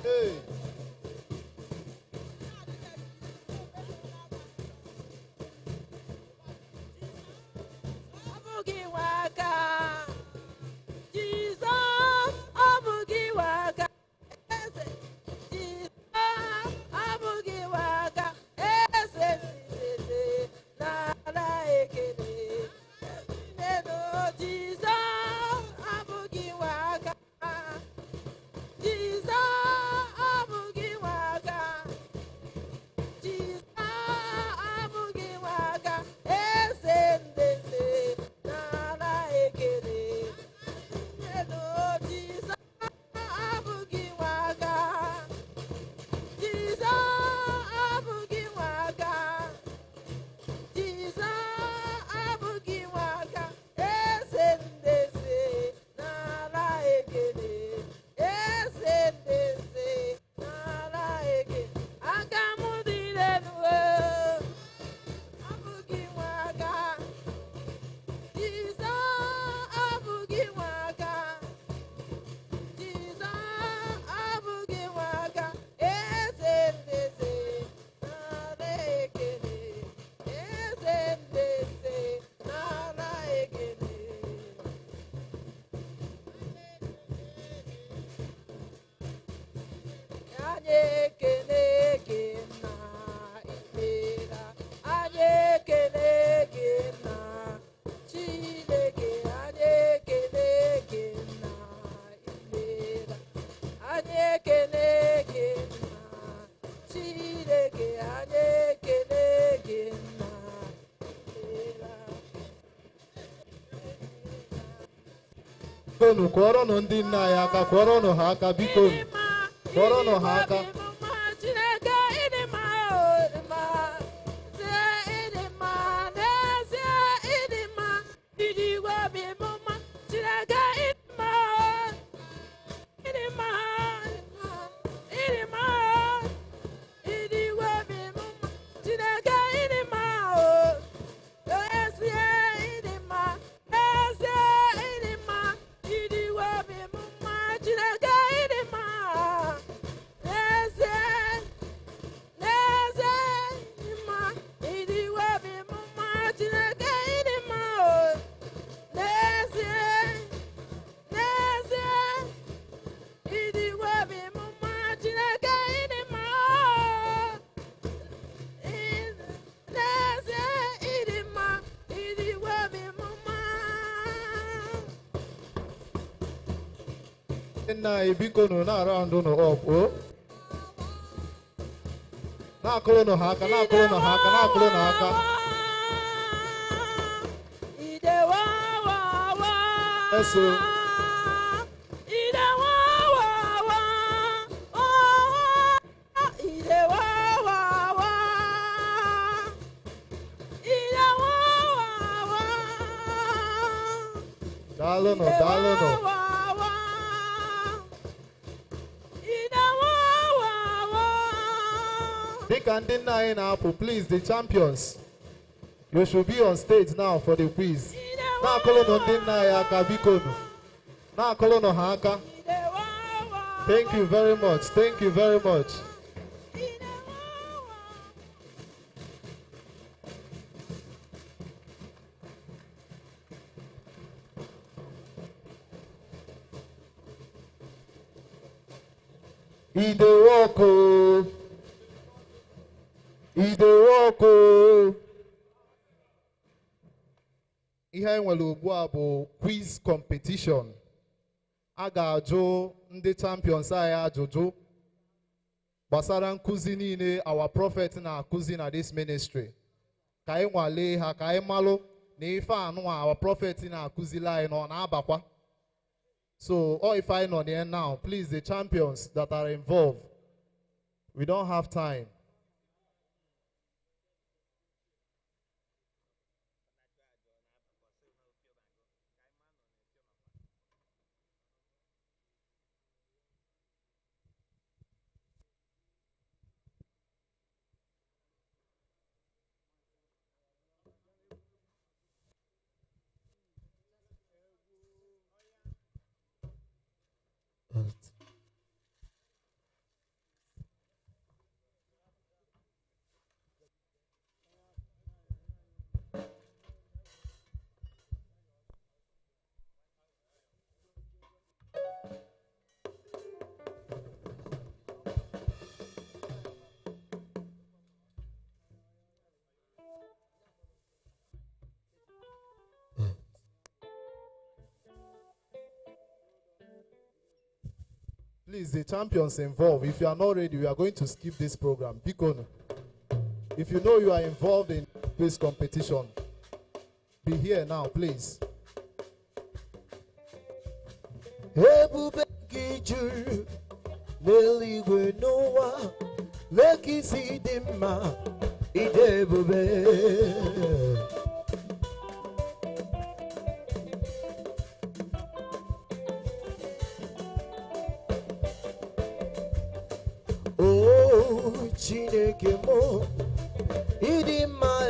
Hey. Jesus, Abugiwaka, Jesus, Abugiwaka, Nana Ekene, Jesus, Abugiwaka, Jesus, Abugiwaka, Jesus, Abugiwaka, Nana Ekene, Jesus, Abugiwaka, Jesus, Abugiwaka, Jesus, Abugiwaka, Nana Ekene, Nana Ekene, Akamudinenwe, Abugiwaka, Jesus, Abugiwaka, Jesus, Abugiwaka, Nana Ekene, Nana Ekene. Anyị ekele gị na ikpere, anyị ekele gị na Chineke, anyị ekele gị na ikpere, anyị ekele gị na Chineke, anyị ekele gị na ikpere. Bikonu kwọrọnụ ndị nna ya aka, kwọrọnụ ha aka, bikonu kwọrọnụ ha aka. Nna anyị bikonu na-araụndụ nụ ọp o. Na-akụrụnụ ha aka, na-akụrụnụ ha aka, na-akụrụnụ ha aka. Eso. Daalụnụ, daalụnụ. Dịka ndị nna anyị na-apụ, please, the champions, you should be on stage now for the quiz. Na-akụrụnụ ndị nna anyị aka, bikonu. Na-akụrụnụ ha aka. Thank you very much. Thank you very much. Idewoko. Idewoko. Ihe anyị nwere ugbu a bụ quiz competition. A ga-ajụ ndị champions anyị ajụjụ gbasara nkụzi niile our prophet na-akụzi na this ministry. Ka anyị nwalee ha, ka anyị malụ na ife anụnwa our prophet na-akụzili anyị nọ na-abakwa. So, all if I know there now, please, the champions that are involved, we don't have time. Please, the champions involved, if you are not ready, we are going to skip this program. Bikono. If you know you are involved in quiz competition, be here now, please. Ebube gị juru n'eluigwe n'ụwa, leki si dị mma, ide ebube. Oh, Chineke mo, ịdị mma,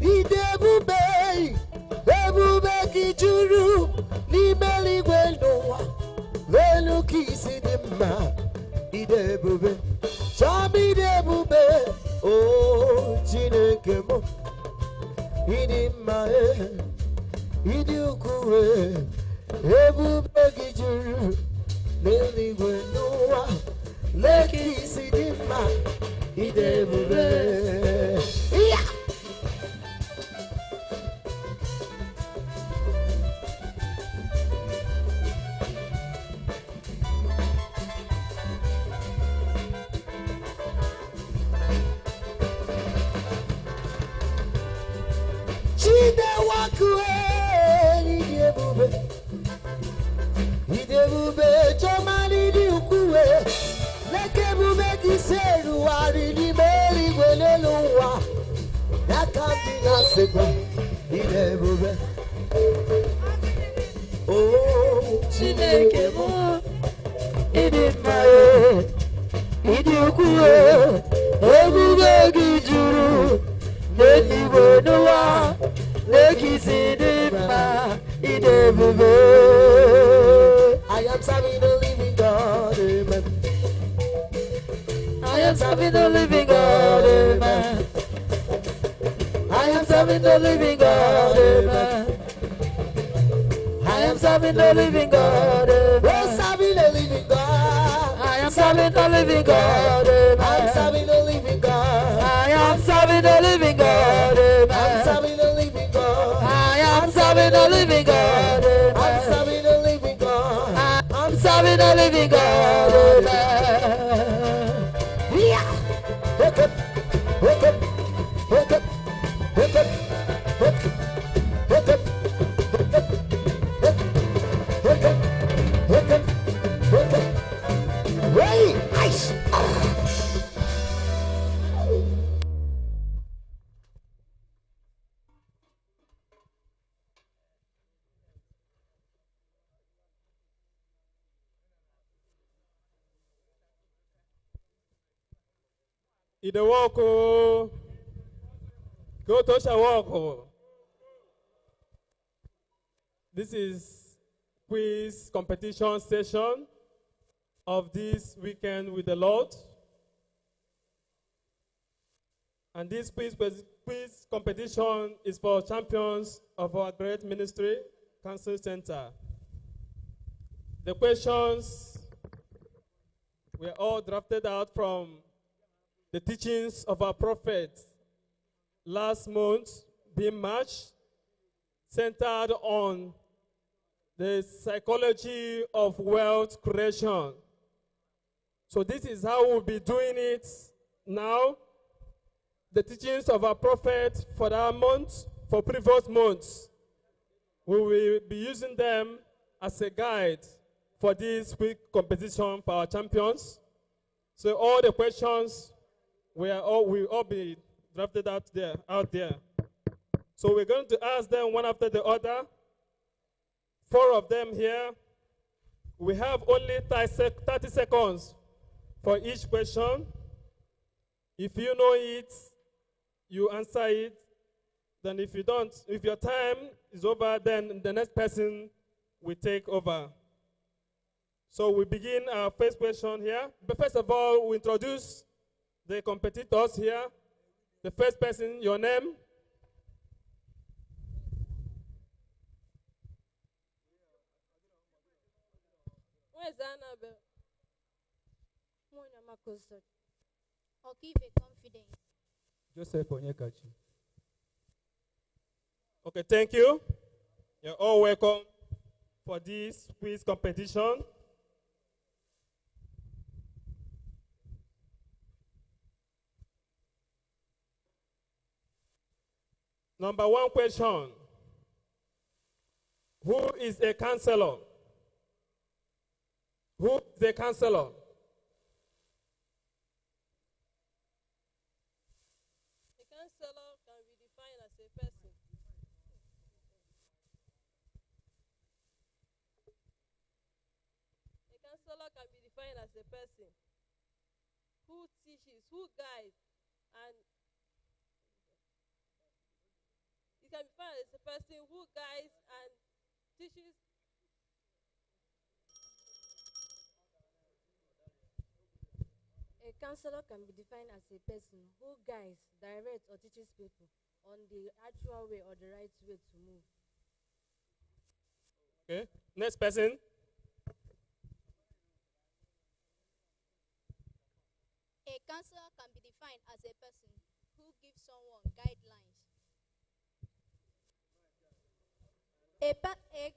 ide ebube, ebube gị juru n'ime eluigwe n'ụwa, lelu ka isi dị mma, ide ebube, chọọ ide ebube. Oh, Chineke mo, ịdị mma, ịdị ukwuu, ebube gị juru n'eluigwe n'ụwa, lelu ka isi dị mma, ide ebube. Yeah! Idebube chomani di ukwe, leke bube kiseru wari di meri gweleluwa, yakamdi na sekwa. Idebube, oh Chineke mo, idimma, idi ukwe, ebube gijuru, neni wenuwa. I am serving the living God, amen. I am serving the living God, amen. I am serving the living God, amen. I am serving the living God, amen. Serving the living God. I am serving the living God, amen. I am serving the living God. I am serving the living God, amen. I am serving the living God. I'm serving the living God. I'm serving the living God. I'm serving the living God. Yeah. Wake up, wake up, wake up, wake up, wake up, wake up, wake up, wake up, wake up. Wait, ice. Ide walk, go to walk. This is quiz competition session of this weekend with the Lord. And this quiz competition is for champions of our great ministry, Council Center. The questions were all drafted out from the teachings of our prophet last month, being March, centered on the psychology of wealth creation. So this is how we'll be doing it now. The teachings of our prophet for that month, for previous months, we will be using them as a guide for this week competition for our champions. So all the questions will all be drafted out there. So we're going to ask them one after the other. 4 of them here. We have only 30 seconds for each question. If you know it, you answer it. Then if you don't, if your time is over, then the next person will take over. So we begin our first question here. But first of all, we introduce the competitors here. The first person, your name? Where's Annabelle? Okive confidence. Joseph Onyekachi. Okay, thank you. You're all welcome for this quiz competition. Number one question. Who is a counselor? Who is a counselor? A counselor can be defined as a person. A counselor can be defined as a person who teaches, who guides, and it can be defined as a person who guides and teaches. A counselor can be defined as a person who guides, directs, or teaches people on the actual way or the right way to move. Okay. Next person. A counselor can be defined as a person who gives someone guidelines. A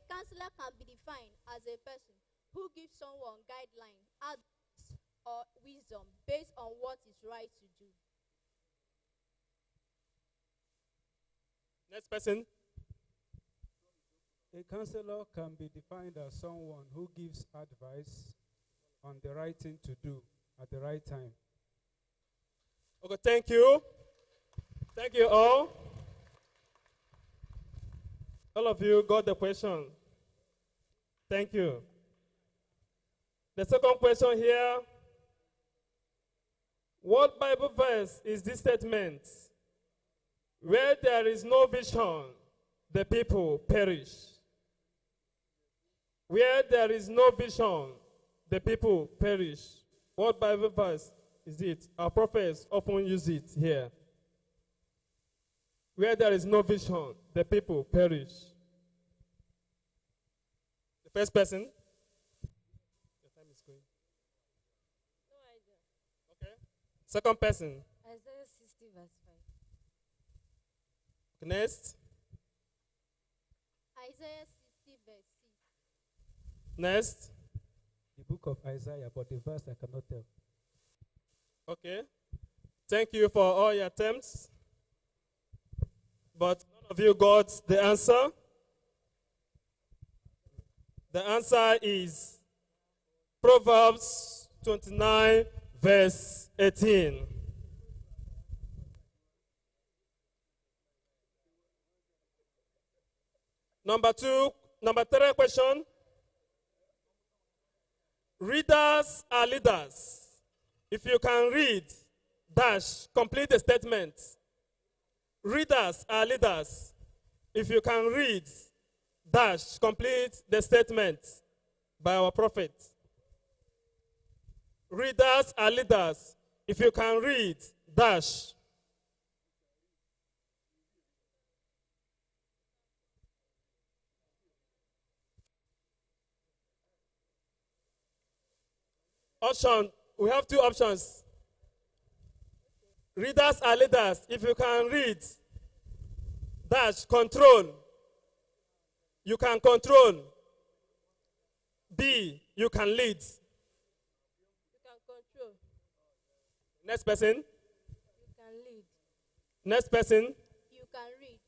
counselor can be defined as a person who gives someone guidelines, advice, or wisdom based on what is right to do. Next person. A counselor can be defined as someone who gives advice on the right thing to do at the right time. Okay, thank you. Thank you all. All of you got the question. Thank you. The second question here. What Bible verse is this statement? Where there is no vision, the people perish. Where there is no vision, the people perish. What Bible verse is it? Our prophets often use it here. Where there is no vision, the people perish. The first person. Your time is going. No idea. Okay. Second person. Isaiah 60 verse 5. Next. Isaiah 60 verse 6. Next. The book of Isaiah, but the verse I cannot tell. Okay. Thank you for all your attempts. But none of you got the answer. The answer is Proverbs 29, verse 18. Number three question. Readers are leaders. If you can read, dash, complete the statement. Readers are leaders. If you can read, dash, complete the statement by our prophet. Readers are leaders. If you can read, dash. Option, we have two options. Readers are leaders. If you can read, dash, control. You can control. B, you can lead. You can control. Next person. You can lead. Next person. You can read,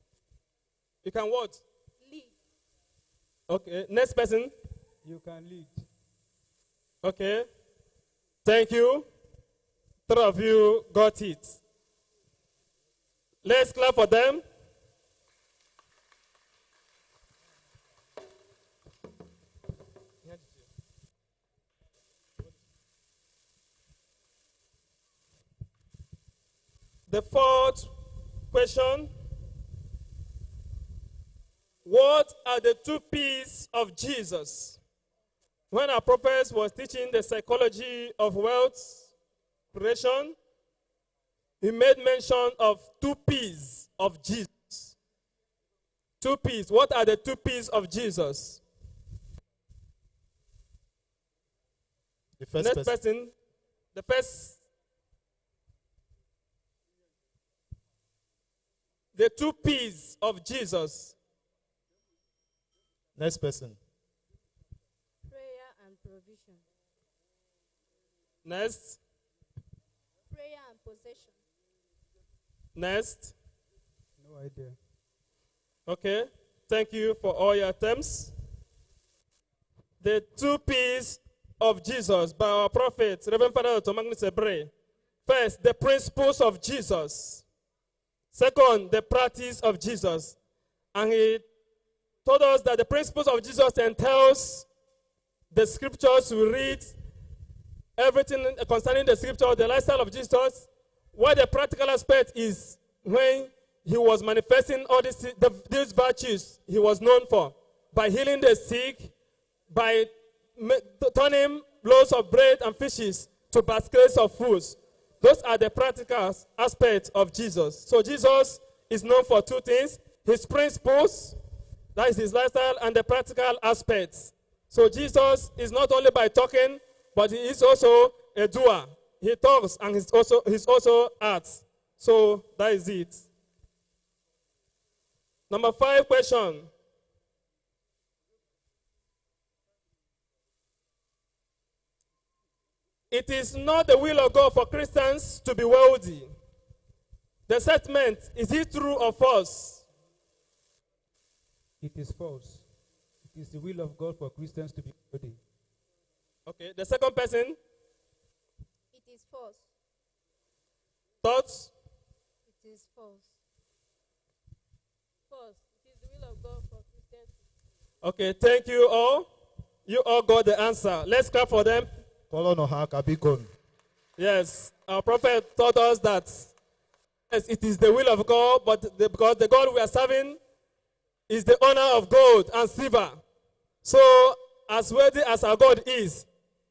You can what? lead. Okay. Next person. You can lead. Okay. Thank you. Three of you got it. Let's clap for them. The fourth question. What are the two P's of Jesus? When our prophet was teaching the psychology of wealth creation, he made mention of two P's of Jesus. Two P's. What are the two P's of Jesus? The first Next person. person. The first. The two P's of Jesus. Next person. Prayer and provision. Next. Prayer and possession. Next. No idea. Okay, thank you for all your attempts. The 2 P's of Jesus by our prophet, Reverend Father Dr. Magnus Ebre. First, the principles of Jesus. Second, the practice of Jesus. And he told us that the principles of Jesus entails the scriptures we read, everything concerning the scripture, the lifestyle of Jesus. What the practical aspect is when he was manifesting all these virtues he was known for, by healing the sick, by turning loaves of bread and fishes to baskets of foods. Those are the practical aspects of Jesus. So Jesus is known for 2 things: his principles, that is his lifestyle, and the practical aspects. So Jesus is not only by talking, but he is also a doer. He talks and he's also acts. So that is it. Number 5 question. It is not the will of God for Christians to be wealthy. The statement, is it true or false? It is false. It is the will of God for Christians to be wealthy. Okay, the second person, It is false. thoughts? It is false. False. It is the will of God for Christians. Okay, thank you all. You all got the answer. Let's clap for them. Kolono ha kabikon. Yes, our prophet taught us that yes, it is the will of God, but because the God we are serving is the owner of gold and silver. So, as worthy as our God is,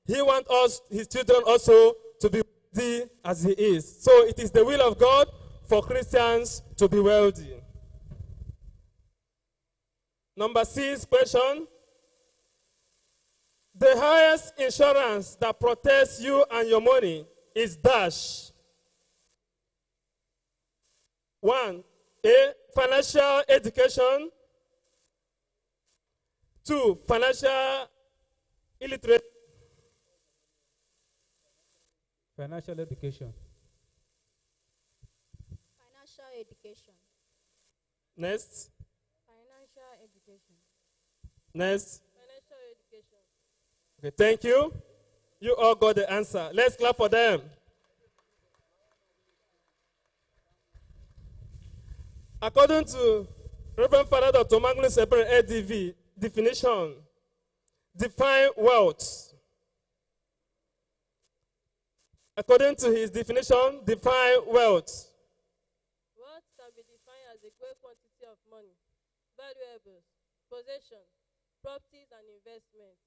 he wants us, his children, also to be wealthy as he is. So, it is the will of God for Christians to be wealthy. Number 6 question. The highest insurance that protects you and your money is dash. 1, A, financial education. 2, financial illiterate. Financial education. Financial education. Next. Financial education. Next. Financial education. Okay, thank you. You all got the answer. Let's clap for them. According to Reverend Father Dr. Magnus Ebre, ADV, definition, define wealth. According to his definition, define wealth. Wealth can be defined as a great quantity of money, valuables, possession, properties, and investments.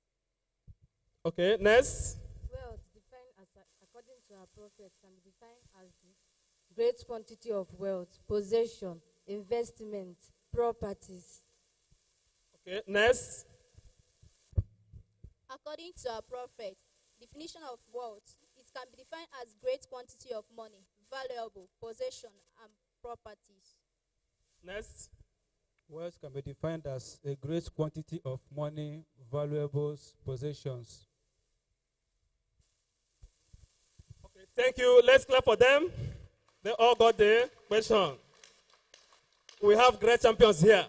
Okay, next. Wealth, defined as according to our prophet, can be defined as the great quantity of wealth, possession, investment, properties. Okay, next. According to our prophet, definition of wealth, it can be defined as great quantity of money, valuable, possession, and properties. Next. Wealth can be defined as a great quantity of money, valuables, possessions. Okay, thank you. Let's clap for them. They all got the question. We have great champions here.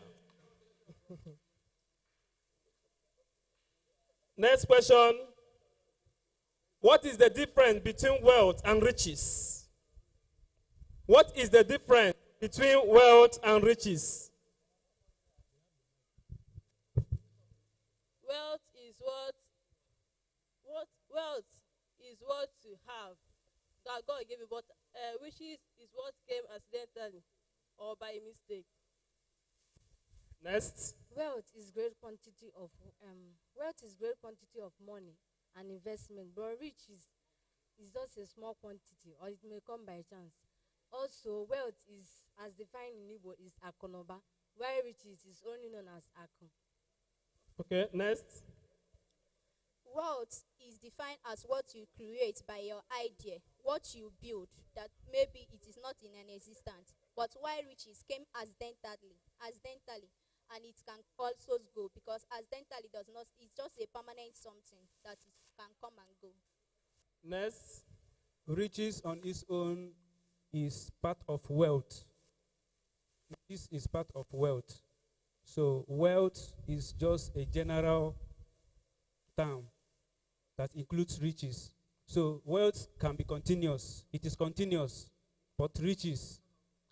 Next question. What is the difference between wealth and riches? What is the difference between wealth and riches? Wealth is wealth is what you have that God gave you, but riches is what came accidentally or by mistake. Next. Wealth is great quantity of money and investment, but riches is just a small quantity, or it may come by chance. Also, wealth is, as defined in Igbo, is akonoba, while riches is only known as akon. Okay, next. Wealth is defined as what you create by your idea, what you build, that maybe it is not in an existence, but while riches came accidentally, and it can also go, because accidentally does not, it's just a permanent something that it can come and go. Next. Riches on its own is part of wealth. Riches is part of wealth. So wealth is just a general term that includes riches. So wealth can be continuous. It is continuous, but riches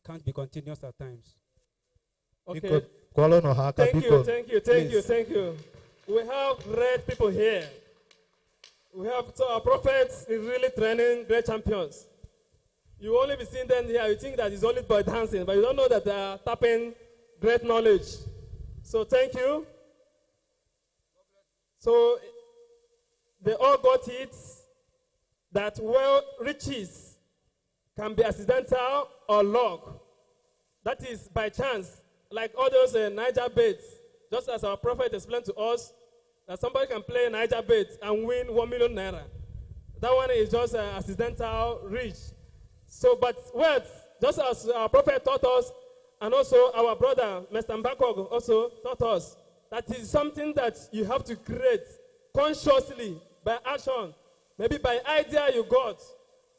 can't be continuous at times. Okay. Thank Thank you. We have great people here. We have, so our prophets is really training great champions. You only be seeing them here, you think that it's only by dancing, but you don't know that they are tapping great knowledge. So thank you. So they all got it, that riches can be accidental or luck. That is by chance, like all those Niger bets. Just as our prophet explained to us, that somebody can play Niger bets and win 1 million naira. That one is just accidental rich. So, but wealth, just as our prophet taught us, and also our brother, Mr. Mbakog, also taught us, that is something that you have to create consciously by action, maybe by idea you got.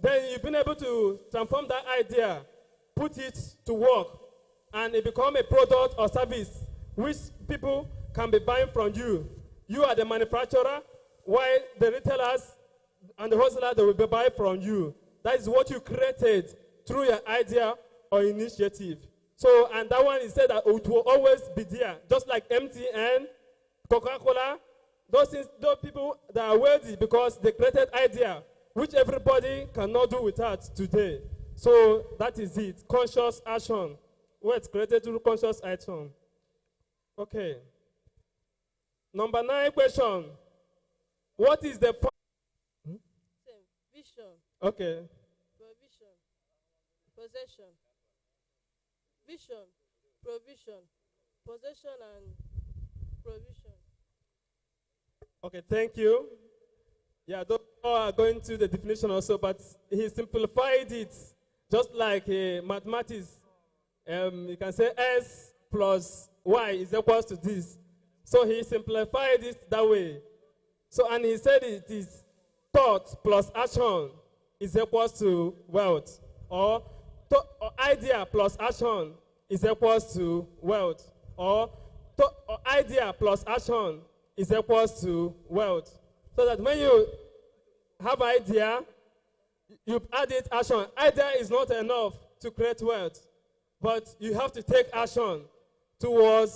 Then you've been able to transform that idea, put it to work, and it become a product or service which people can be buying from you. You are the manufacturer, while the retailers and the wholesalers, they will be buying from you. That is what you created through your idea or initiative. So, and that one is said that it will always be there, just like MTN, Coca-Cola, those things, those people that are wealthy because they created idea, which everybody cannot do without today. So that is it, conscious action. Wealth created through conscious action. Okay. Number 9 question. What is the point? Vision, Okay. provision, possession. Vision, provision, possession, and provision. Okay, thank you. Yeah, those are going to the definition also, but he simplified it just like mathematics. You can say S plus Y is equals to this. So he simplified it that way. So, and he said it is thought plus action is equals to wealth. Or idea plus action is equals to wealth. Or idea plus action is equals to wealth. So that when you have idea, you add it action. Idea is not enough to create wealth, but you have to take action towards